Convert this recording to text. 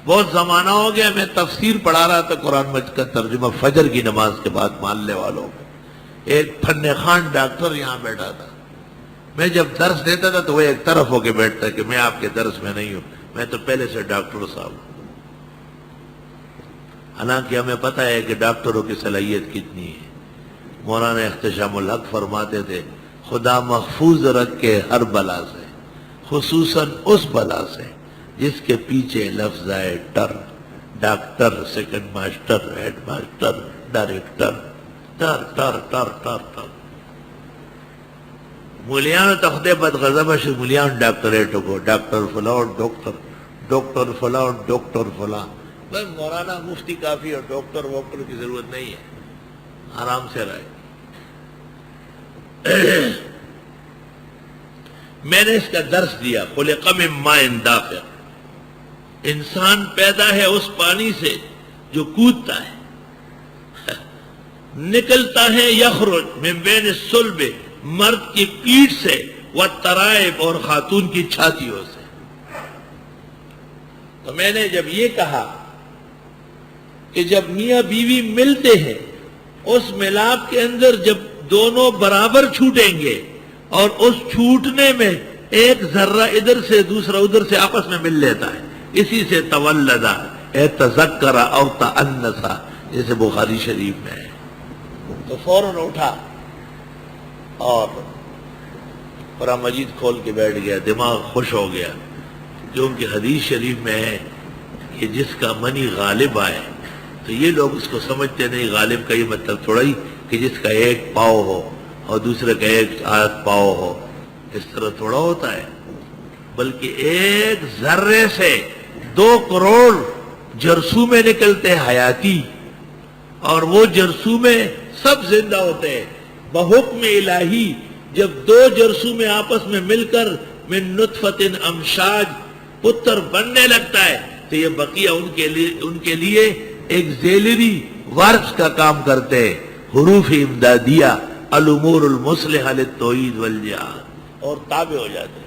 بہت زمانہ ہو گیا میں تفسیر پڑھا رہا تھا قرآن مجید کا ترجمہ فجر کی نماز کے بعد ماننے والوں کو. ایک فن خان ڈاکٹر یہاں بیٹھا تھا. میں جب درس دیتا تھا تو وہ ایک طرف ہو کے بیٹھتا کہ میں آپ کے درس میں نہیں ہوں، میں تو پہلے سے ڈاکٹر صاحب ہوں. حالانکہ ہمیں پتہ ہے کہ ڈاکٹروں کی صلاحیت کتنی ہے. مولانا احتشام الحق فرماتے تھے خدا محفوظ رکھے ہر بلا سے، خصوصاً اس بلا سے جس کے پیچھے لفظ آئے ٹر. Doctor, second master, headmaster, director, ٹر ٹر ٹر ٹر ٹر. مولیان تختے بد غضب مولیان ڈاکٹریٹوں کو ڈاکٹر فلاں ڈاکٹر فلاں ڈاکٹر فلاں. بس مولانا مفتی کافی اور ڈاکٹر ووکٹر کی ضرورت نہیں ہے، آرام سے رہے. میں نے اس کا درس دیا خلق من ماء دافق. انسان پیدا ہے اس پانی سے جو کودتا ہے، نکلتا ہے یخرج من بین الصلب مرد کی پیٹھ سے والترائب اور خاتون کی چھاتیوں سے. تو میں نے جب یہ کہا کہ جب میاں بیوی ملتے ہیں اس ملاپ کے اندر جب دونوں برابر چھوٹیں گے اور اس چھوٹنے میں ایک ذرہ ادھر سے دوسرا ادھر سے آپس میں مل لیتا ہے، اسی سے تولدہ اے تذکرہ او تأنسا جیسے بخاری شریف میں ہے. تو فوراً اٹھا اور قرآن مجید کھول کے بیٹھ گیا، دماغ خوش ہو گیا. جو ان کی حدیث شریف میں ہے کہ جس کا منی غالب آئے، تو یہ لوگ اس کو سمجھتے نہیں. غالب کا یہ مطلب تھوڑا ہی کہ جس کا ایک پاؤ ہو اور دوسرے کا ایک آدھ پاؤ ہو، اس طرح تھوڑا ہوتا ہے. بلکہ ایک ذرے سے 2 کروڑ جرثومے نکلتے ہیں حیاتی، اور وہ جرثومے سب زندہ ہوتے ہیں بحکم الہی. جب 2 جرثومے آپس میں مل کر من نطفت امشاج پتر بننے لگتا ہے تو یہ بقیہ ان کے لیے ایک زیلری ورکس کا کام کرتے ہیں، حروف امدادیہ، الامور المصلحہ للتوحید والجہاد، اور تابع ہو جاتے ہیں.